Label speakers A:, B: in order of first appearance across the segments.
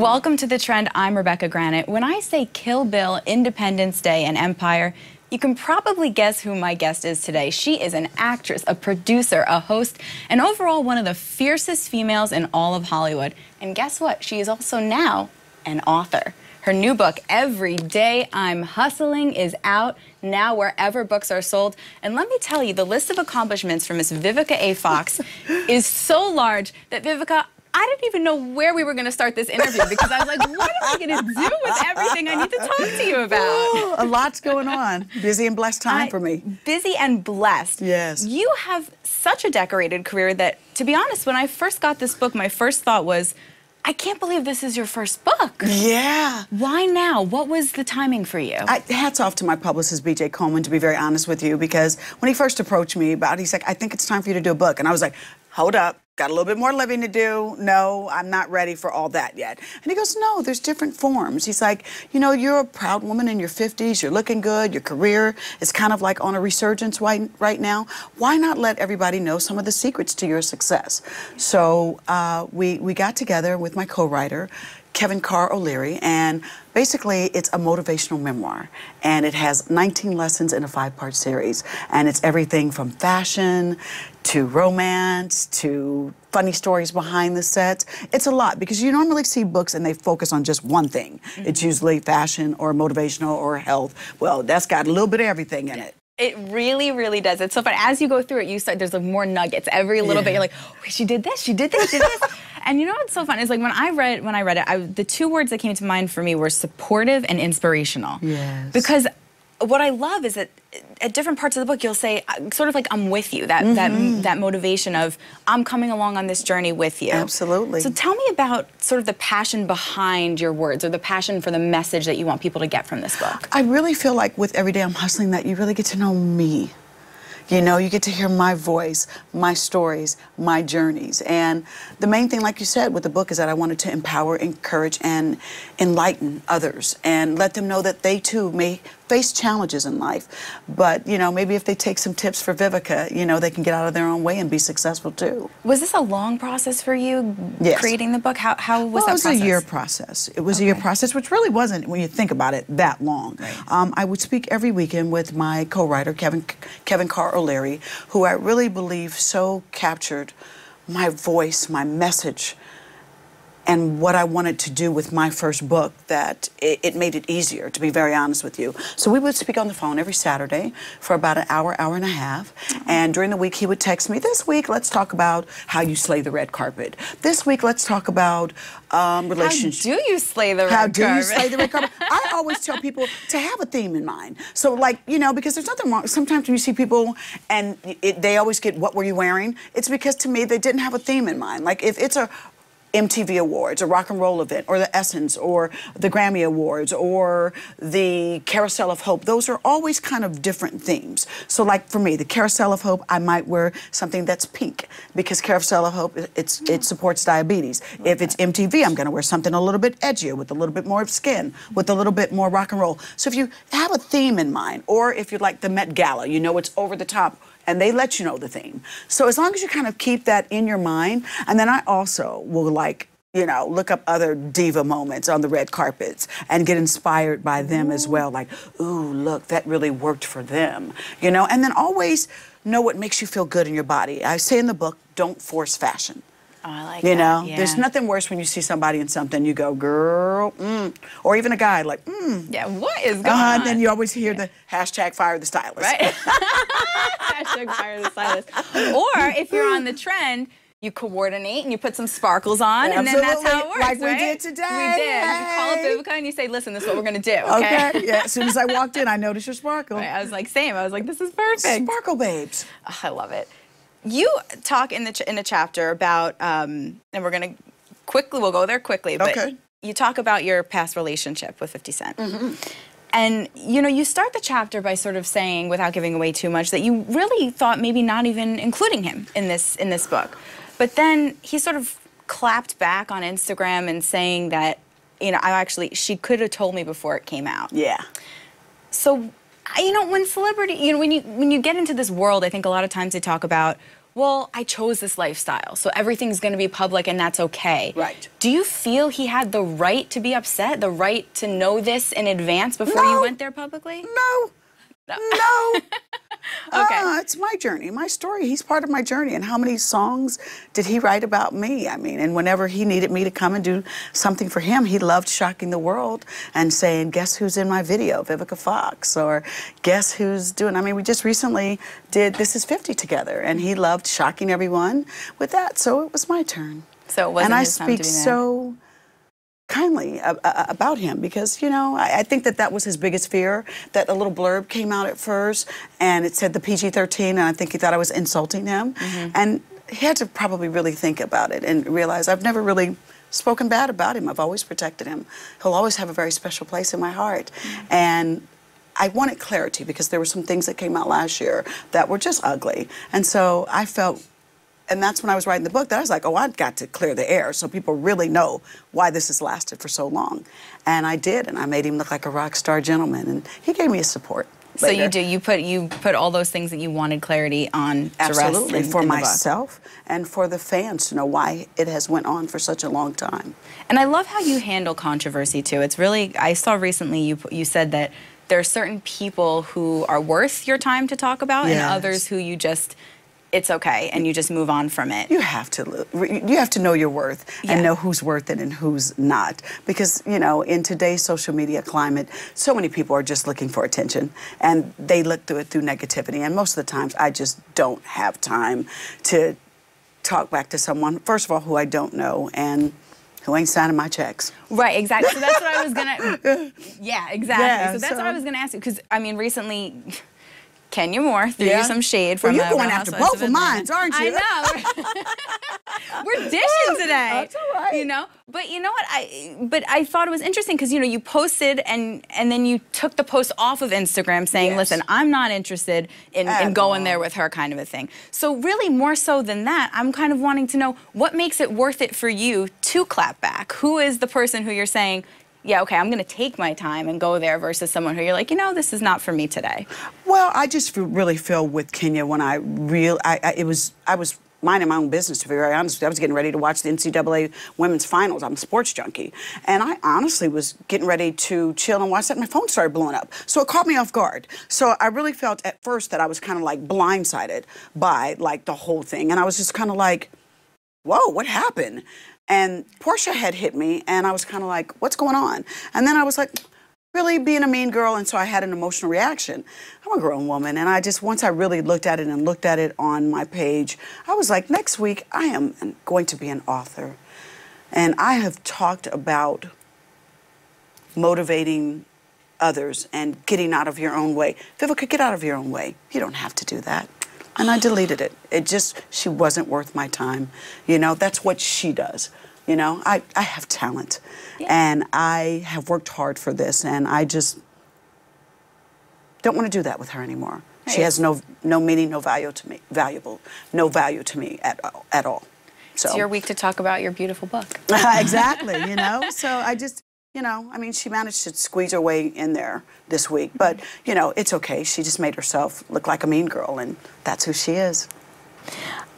A: Welcome to The Trend. I'm Rebecca Granet. When I say Kill Bill, Independence Day, and Empire, you can probably guess who my guest is today. She is an actress, a producer, a host, and overall one of the fiercest females in all of Hollywood. And guess what? She is also now an author. Her new book, Every Day I'm Hustling, is out now wherever books are sold. And let me tell you, the list of accomplishments for Miss Vivica A. Fox is so large that, Vivica, I didn't even know where we were going to start this interview because I was like, what am I going to do with everything I need to talk to you about?
B: Oh, a lot's going on. Busy and blessed time for me.
A: Busy and blessed.
B: Yes.
A: You have such a decorated career that, to be honest, when I first got this book, my first thought was, I can't believe this is your first book.
B: Yeah.
A: Why now? What was the timing for you?
B: Hats off to my publicist, B.J. Coleman, to be very honest with you, because when he first approached me about it, he's like, I think it's time for you to do a book. And I was like, hold up. Got a little bit more living to do. No, I'm not ready for all that yet. And he goes, no, there's different forms. He's like, you know, you're a proud woman in your 50s. You're looking good. Your career is kind of like on a resurgence right now. Why not let everybody know some of the secrets to your success? So we got together with my co-writer, Kevin Carr O'Leary, and basically it's a motivational memoir, and it has 19 lessons in a 5-part series, and it's everything from fashion to romance to funny stories behind the sets. It's a lot because you normally see books and they focus on just one thing. It's usually fashion or motivational or health. Well, that's got a little bit of everything in it.
A: It really, really does. It's so fun. As you go through it, you start, there's like more nuggets. Every little bit, you're like, oh, she did this, she did this, she did this. And you know what's so fun is like when I read it, the two words that came to mind for me were supportive and inspirational. Yes. Because what I love is that at different parts of the book, you'll say, sort of like, I'm with you, that motivation of, I'm coming along on this journey with you.
B: Absolutely.
A: So tell me about sort of the passion behind your words, or the passion for the message that you want people to get from this book.
B: I really feel like with Every Day I'm Hustling that you really get to know me. You know, you get to hear my voice, my stories, my journeys. And the main thing, like you said, with the book is that I wanted to empower, encourage, and enlighten others and let them know that they too may face challenges in life. But, you know, maybe if they take some tips for Vivica, you know, they can get out of their own way and be successful too.
A: Was this a long process for you, creating the book? How was that process?
B: It was a year process. It was a year process, which really wasn't, when you think about it, that long. Right. I would speak every weekend with my co-writer, Kevin Carr O'Leary, who I really believe so captured my voice, my message, and what I wanted to do with my first book, that it made it easier, to be very honest with you. So we would speak on the phone every Saturday for about an hour, hour and a half. And during the week, he would text me, this week, let's talk about how you slay the red carpet. This week, let's talk about relationships.
A: How do you slay the red carpet?
B: How do you slay the red carpet? I always tell people to have a theme in mind. So, like, you know, because there's nothing wrong. Sometimes when you see people and they always get, what were you wearing? It's because, to me, they didn't have a theme in mind. Like, if it's a MTV Awards, a rock and roll event, or the Essence, or the Grammy Awards, or the Carousel of Hope. Those are always kind of different themes. So like for me, the Carousel of Hope, I might wear something that's pink because Carousel of Hope, it supports diabetes. If it's MTV, I'm gonna wear something a little bit edgier with a little bit more skin, with a little bit more rock and roll. So if you have a theme in mind, or if you're like the Met Gala, you know it's over the top, and they let you know the theme. So as long as you kind of keep that in your mind, and then I also will, like, you know, look up other diva moments on the red carpets and get inspired by them as well. Like, ooh, look, that really worked for them. You know, and then always know what makes you feel good in your body. I say in the book, don't force fashion.
A: Oh, I like
B: you
A: that.
B: know,
A: Yeah.
B: There's nothing worse when you see somebody in something, you go, girl, or even a guy, like,
A: Yeah, what is going on?
B: And then you always hear the hashtag fire the stylist.
A: Right? Hashtag fire the stylist. Or if you're on the trend, you coordinate and you put some sparkles on, and then that's how it works,
B: like
A: right?
B: we did today.
A: We did.
B: Hey.
A: You call up Vivica and you say, listen, this is what we're going to do, okay?
B: Yeah, as soon as I walked in, I noticed your sparkle.
A: Right, I was like, same. I was like, this is perfect.
B: Sparkle babes.
A: Oh, I love it. You talk in the chapter about, and we're going to quickly, we'll go there quickly, but you talk about your past relationship with 50 Cent. And, you know, you start the chapter by sort of saying, without giving away too much, that you really thought maybe not even including him in this book. But then he sort of clapped back on Instagram and saying that, you know, she could have told me before it came out.
B: Yeah.
A: So, you know, when celebrity, you know, when you get into this world, I think a lot of times they talk about well, I chose this lifestyle, so everything's going to be public and that's okay.
B: Right.
A: Do you feel he had the right to be upset, the right to know this in advance before you went there publicly?
B: No. Okay. It's my journey, my story. He's part of my journey. And how many songs did he write about me? I mean, and whenever he needed me to come and do something for him, he loved shocking the world and saying, guess who's in my video, Vivica Fox, or guess who's doing, I mean, we just recently did This Is 50 together, and he loved shocking everyone with that. So it was my turn.
A: So it wasn't his time to be
B: And I speak so kindly about him because, you know, I think that was his biggest fear, that a little blurb came out at first and it said the PG-13, and I think he thought I was insulting him. And he had to probably really think about it and realize I've never really spoken bad about him. I've always protected him. He'll always have a very special place in my heart. And I wanted clarity because there were some things that came out last year that were just ugly. And so I felt, and that's when I was writing the book, that I was like, oh, I've got to clear the air so people really know why this has lasted for so long. And I did, and I made him look like a rock star gentleman, and he gave me his support.
A: So you do, you put all those things that you wanted clarity on to rest
B: Absolutely, for myself and for the fans to know why it has went on for such a long time.
A: And I love how you handle controversy too. It's really, I saw recently you said that there are certain people who are worth your time to talk about, and others who you just, it's okay, and you just move on from it.
B: You have to know your worth and know who's worth it and who's not. Because, you know, in today's social media climate, so many people are just looking for attention, and they look through it through negativity. And most of the times, I just don't have time to talk back to someone, first of all, who I don't know, and who ain't signing my checks.
A: Right, exactly. So that's what I was gonna, yeah, exactly. So that's what I was gonna ask you, because, I mean, recently, Kenya Moore threw you some shade from
B: you're going after both of mine, aren't you?
A: I know. We're dishing today.
B: That's all right.
A: You know, but you know what? I thought it was interesting because, you know, you posted and then you took the post off of Instagram saying, listen, I'm not interested in going there with her, kind of a thing. So really, more so than that, I'm kind of wanting to know what makes it worth it for you to clap back. Who is the person who you're saying, yeah, okay, I'm going to take my time and go there, versus someone who you're like, you know, this is not for me today?
B: Well, I just really feel with Kenya when I was minding my own business, to be very honest. I was getting ready to watch the NCAA women's finals. I'm a sports junkie. And I honestly was getting ready to chill and watch that, and my phone started blowing up. So it caught me off guard. So I really felt at first that I was kind of like blindsided by like the whole thing. And I was just kind of like, whoa, what happened? And Portia had hit me, and I was kind of like, what's going on? And then I was like, really being a mean girl, and so I had an emotional reaction. I'm a grown woman, and I just, once I really looked at it and looked at it on my page, I was like, next week I am going to be an author. And I have talked about motivating others and getting out of your own way. Vivica, get out of your own way. You don't have to do that. And I deleted it. It just, she wasn't worth my time. You know, that's what she does. You know, I have talent, and I have worked hard for this, and I just don't want to do that with her anymore. She has no meaning, no value to me, no value to me at all. So
A: it's your week to talk about your beautiful book.
B: Exactly, you know. So I just, you know, I mean, she managed to squeeze her way in there this week, but you know, it's okay. She just made herself look like a mean girl, and that's who she is.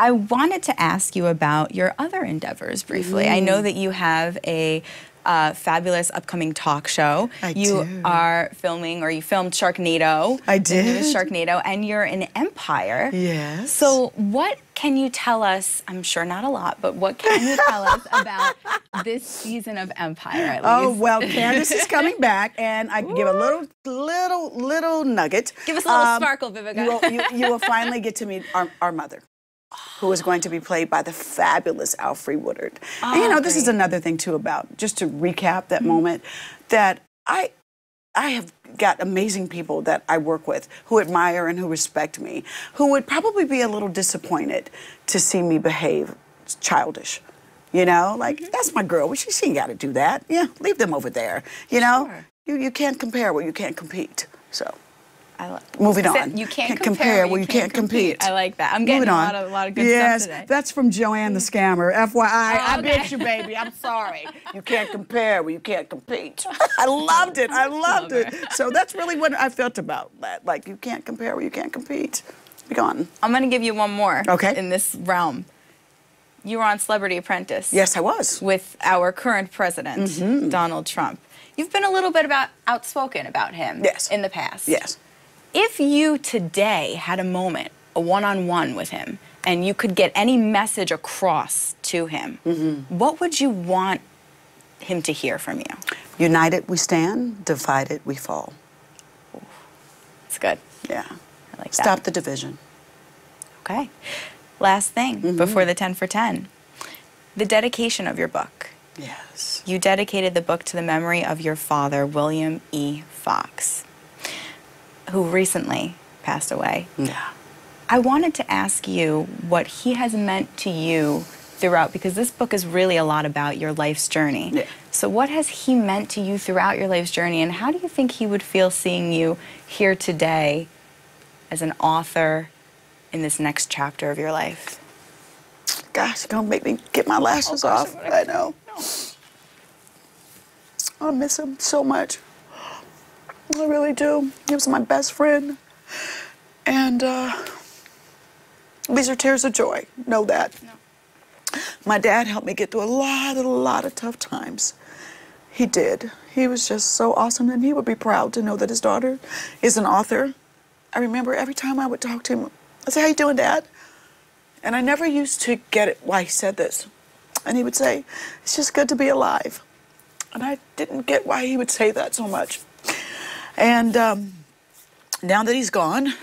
A: I wanted to ask you about your other endeavors briefly. I know that you have a fabulous upcoming talk show. You are filming, or you filmed Sharknado.
B: I did.
A: The newest Sharknado, and you're in Empire.
B: Yes.
A: So what can you tell us, I'm sure not a lot, but what can you tell us about this season of Empire, at least?
B: Oh, well, Candace is coming back, and I can give a little nugget.
A: Give us a little sparkle, Vivica.
B: You will finally get to meet our mother, who is going to be played by the fabulous Alfre Woodard. And you know, this is another thing too about, just to recap that moment, that I have got amazing people that I work with who admire and who respect me, who would probably be a little disappointed to see me behave childish. You know, like, that's my girl. She ain't got to do that. Yeah, leave them over there. You know, you can't compare where you can't compete. So. Moving on.
A: You can't compare where you can't compete. I like that. I'm getting a lot of good stuff today.
B: Yes, that's from Joanne the Scammer. FYI, I bet you, baby. I'm sorry. You can't compare where you can't compete. I loved it. I loved it. So that's really what I felt about that. Like, you can't compare where you can't compete. Be gone.
A: I'm going to give you one more.
B: Okay.
A: In this realm. You were on Celebrity Apprentice.
B: Yes, I was.
A: With our current president, Donald Trump. You've been a little bit outspoken about him.
B: Yes.
A: In the past.
B: Yes.
A: If you today had a moment, a one-on-one with him, and you could get any message across to him, what would you want him to hear from you?
B: United we stand, divided we fall.
A: It's good.
B: Yeah.
A: I like that.
B: Stop the division.
A: Okay. Last thing before the 10 for 10. The dedication of your book.
B: Yes.
A: You dedicated the book to the memory of your father, William E. Fox, who recently passed away.
B: Yeah.
A: I wanted to ask you what he has meant to you throughout, because this book is really a lot about your life's journey.
B: Yeah.
A: So what has he meant to you throughout your life's journey, and how do you think he would feel seeing you here today as an author in this next chapter of your life?
B: Gosh, you're gonna make me get my lashes off. I know. I miss him so much. I really do. He was my best friend. And these are tears of joy. Know that. No. My dad helped me get through a lot of tough times. He did. He was just so awesome, and he would be proud to know that his daughter is an author. I remember every time I would talk to him, I'd say, "How you doing, Dad?" And I never used to get it why he said this. And he would say, "It's just good to be alive." And I didn't get why he would say that so much. And now that he's gone,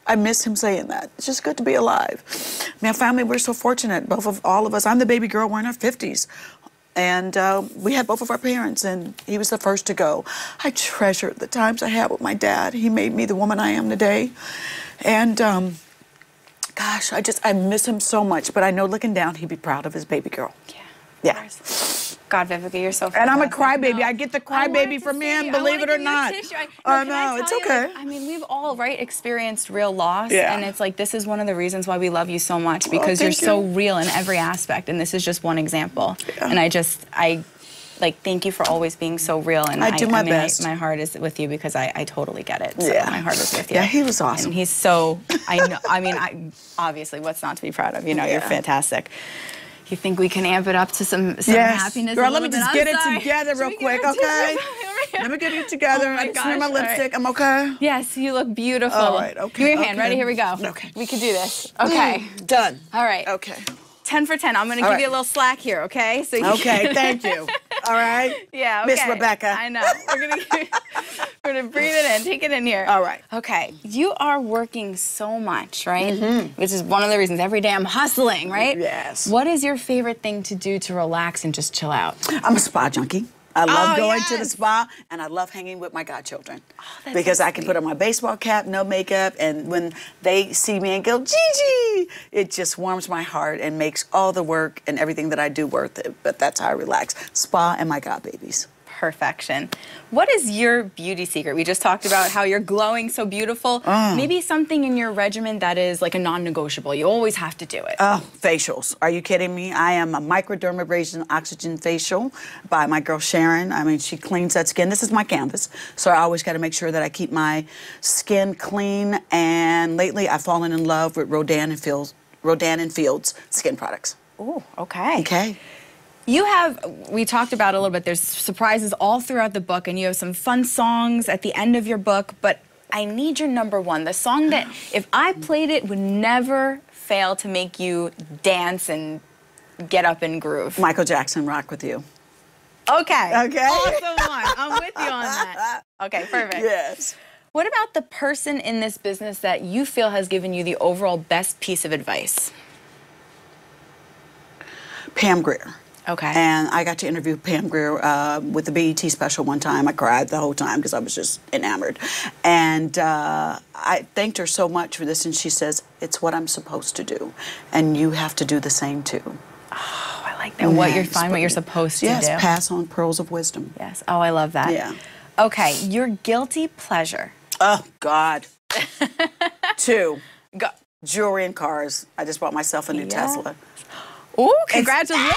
B: I miss him saying that. It's just good to be alive. My family, we're so fortunate, all of us. I'm the baby girl, we're in our 50s. And we had both of our parents, and he was the first to go. I treasure the times I had with my dad. He made me the woman I am today. And gosh, I miss him so much, but I know looking down, he'd be proud of his baby girl.
A: Yeah. God, Vivica, you're so fantastic.
B: And I'm a crybaby. I get the crybaby from him, believe it or not.
A: I
B: know, it's okay.
A: I mean, we've all, experienced real loss.
B: Yeah.
A: And it's like, this is one of the reasons why we love you so much, because you're so real in every aspect. And this is just one example. Yeah. And thank you for always being so real. And
B: I do my best.
A: My heart is with you because I totally get it. So
B: yeah.
A: My heart is with you.
B: Yeah, he was awesome.
A: And he's so, I know, obviously, what's not to be proud of? You're fantastic. You think we can amp it up to some happiness?
B: Girl, let me just get it together real quick, okay? Let me get it together. I just smear my lipstick. I'm okay?
A: Yes, you look beautiful.
B: All right, okay.
A: Give me your hand. Ready? Here we go.
B: Okay.
A: We can do this. Okay.
B: Done.
A: All right.
B: Okay.
A: 10 for 10. I'm going to give you a little slack here, okay? So
B: okay, thank you. All right?
A: Yeah, okay.
B: Miss Rebecca.
A: I know. We're going to breathe it in. Take it in here.
B: All right.
A: Okay. You are working so much, right? Which is one of the reasons every day I'm hustling, right?
B: Yes.
A: What is your favorite thing to do to relax and just chill out?
B: I'm a spa junkie. I love going to the spa, and I love hanging with my godchildren. Because I can put on my baseball cap, no makeup, and when they see me and go, Gigi, it just warms my heart and makes all the work and everything that I do worth it. But that's how I relax. Spa and my godbabies.
A: Perfection. What is your beauty secret? We just talked about how you're glowing so beautiful. Maybe something in your regimen that is like a non-negotiable. You always have to do it.
B: Facials. Are you kidding me? I am a microdermabrasion oxygen facial by my girl Sharon. I mean, she cleans that skin. This is my canvas, so I always got to make sure that I keep my skin clean. And lately, I've fallen in love with Rodan and Fields skin products.
A: Oh, okay.
B: Okay.
A: You have, we talked about it a little bit, there's surprises all throughout the book, and you have some fun songs at the end of your book, but I need your number one, the song that, if I played it, would never fail to make you dance and get up and groove.
B: Michael Jackson, Rock With You.
A: Okay.
B: Okay.
A: Awesome one. I'm with you on that. Okay, perfect.
B: Yes.
A: What about the person in this business that you feel has given you the overall best piece of advice?
B: Pam Grier.
A: Okay.
B: And I got to interview Pam Grier with the BET special one time. I cried the whole time because I was just enamored. And I thanked her so much for this, and she says, it's what I'm supposed to do, and you have to do the same too.
A: Oh, I like that. What you're supposed to do.
B: Yes, pass on pearls of wisdom.
A: Yes. Oh, I love that.
B: Yeah.
A: Okay, your guilty pleasure.
B: Oh, God. 2. Jewelry and cars. I just bought myself a new Tesla.
A: Ooh, congratulations!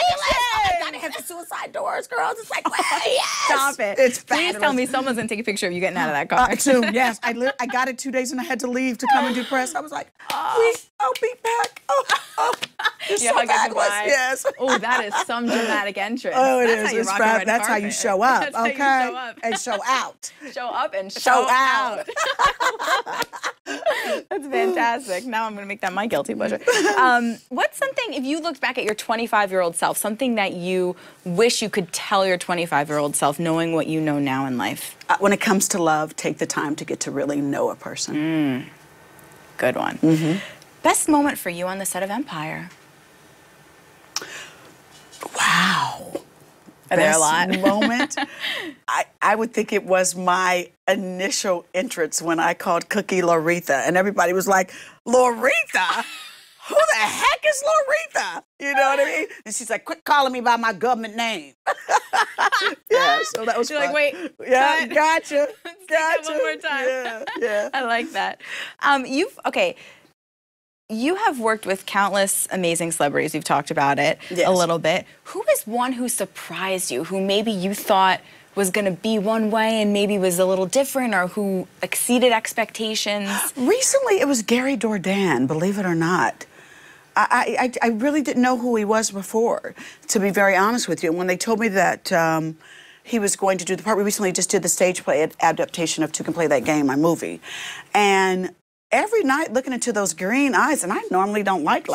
B: it has the suicide doors, girls. It's like, well, yes.
A: Stop it.
B: It's
A: Please tell me someone's going to take a picture of you getting out of that car.
B: Soon, yes. I got it 2 days and I had to leave to come and do press. I was like, I'll be back. It's so fabulous. Yes.
A: Oh, that is some dramatic entrance.
B: Oh, it
A: That's
B: is. That's how you show up.
A: That's how you show up.
B: And show out.
A: Show up and show out. That's fantastic. Now I'm going to make that my guilty pleasure. What's something, if you looked back at your 25-year-old self, something that you wish you could tell your 25-year-old self, knowing what you know now in life?
B: When it comes to love, take the time to get to really know a person.
A: Good one. Best moment for you on the set of Empire?
B: Wow.
A: Are there a lot?
B: Moment? I would think it was my initial entrance when I called Cookie Loretha, and everybody was like, Loretha? Who the heck is Loretha? You know what I mean? And she's like, quit calling me by my government name. Yeah, so that was
A: You're
B: fun.
A: like, wait.
B: Yeah, gotcha.
A: Gotcha. One more time.
B: Yeah.
A: I like that. You have worked with countless amazing celebrities. We've talked about it a little bit. Who is one who surprised you, who maybe you thought was going to be one way and maybe was a little different, or who exceeded expectations?
B: Recently, it was Gary Dourdan, believe it or not. I really didn't know who he was before, to be very honest with you. And when they told me that he was going to do the part, we recently just did the stage play adaptation of To Can Play That Game, my movie. And every night looking into those green eyes, and I normally don't like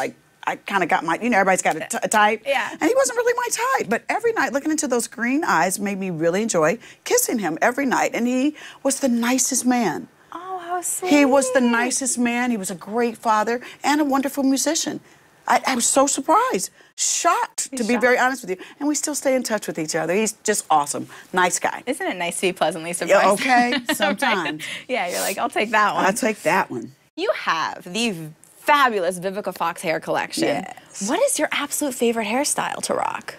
B: I kind of got my, everybody's got a type.
A: Yeah.
B: And he wasn't really my type. But every night looking into those green eyes made me really enjoy kissing him every night. And he was the nicest man.
A: Oh, how sweet.
B: He was the nicest man. He was a great father and a wonderful musician. I was so surprised, shocked, to be very honest with you. And we still stay in touch with each other. He's just awesome. Nice guy.
A: Isn't it nice to be pleasantly surprised?
B: Yeah, okay, sometimes.
A: Right. Yeah, you're like, I'll take that one.
B: I'll take that one.
A: You have the fabulous Vivica Fox hair collection.
B: Yes.
A: What is your absolute favorite hairstyle to rock?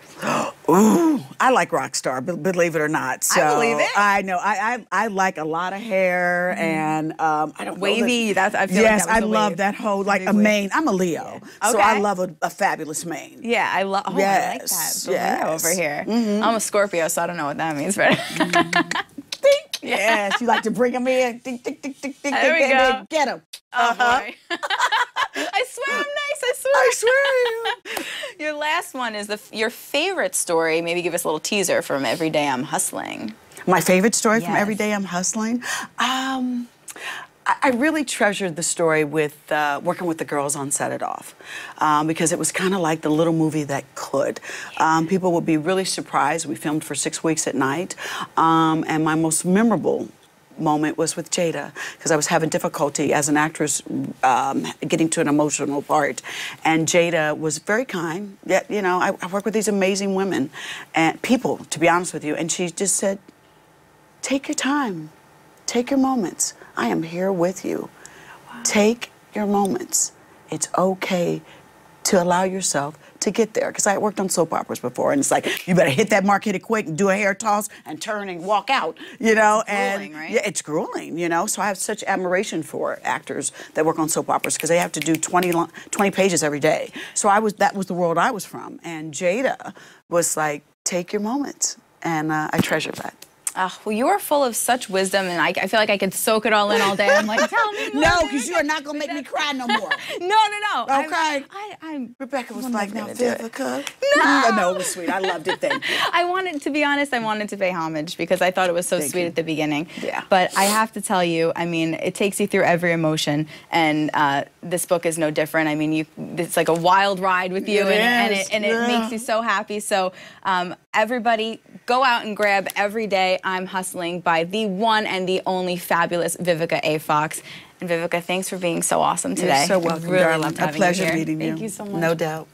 B: Ooh, I like rock star, believe it or not. So
A: I believe it.
B: I know. I like a lot of hair, and I don't
A: wavy.
B: know
A: I feel like that was
B: I
A: a
B: love
A: wave.
B: that whole like a mane. I'm a Leo, so I love a fabulous mane.
A: Yeah, I love. Oh, I like that. The Leo over here. I'm a Scorpio, so I don't know what that means, but.
B: Yes, you like to bring them in. There
A: we go.
B: Get them.
A: Oh boy. I swear I'm nice.
B: I swear I am.
A: Your last one is your favorite story. Maybe give us a little teaser from Every Day I'm Hustling.
B: My favorite story from Every Day I'm Hustling? I really treasured the story with working with the girls on Set It Off, because it was kind of like the little movie that could. People would be really surprised. We filmed for 6 weeks at night, and my most memorable moment was with Jada, because I was having difficulty as an actress getting to an emotional part, and Jada was very kind. Yet, I work with these amazing women and people, to be honest with you, and she just said, take your time, take your moments. I am here with you. Wow. Take your moments. It's okay to allow yourself to get there. Because I had worked on soap operas before, and it's like, you better hit that mark, hit it quick, and do a hair toss, and turn and walk out, It's
A: grueling, right?
B: Yeah, it's grueling, So I have such admiration for actors that work on soap operas, because they have to do 20 pages every day. So that was the world I was from. And Jada was like, take your moments. And I treasure that.
A: Well, you are full of such wisdom, and I feel like I could soak it all in all day. I'm like, tell me more.
B: No, because you are not going to make me cry no more.
A: No.
B: Okay. Rebecca was like, now, Vivica. No, it was sweet. I loved it then.
A: To be honest, I wanted to pay homage because I thought it was so sweet at the beginning.
B: Yeah.
A: But I have to tell you, it takes you through every emotion, and this book is no different. It's like a wild ride with you, and it makes you so happy. So everybody, go out and grab Every Day I'm Hustling by the one and the only fabulous Vivica A. Fox. And Vivica, thanks for being so awesome today.
B: You're so welcome,
A: I really
B: darling.
A: loved having you here.
B: A pleasure meeting you.
A: Thank you so much.
B: No doubt.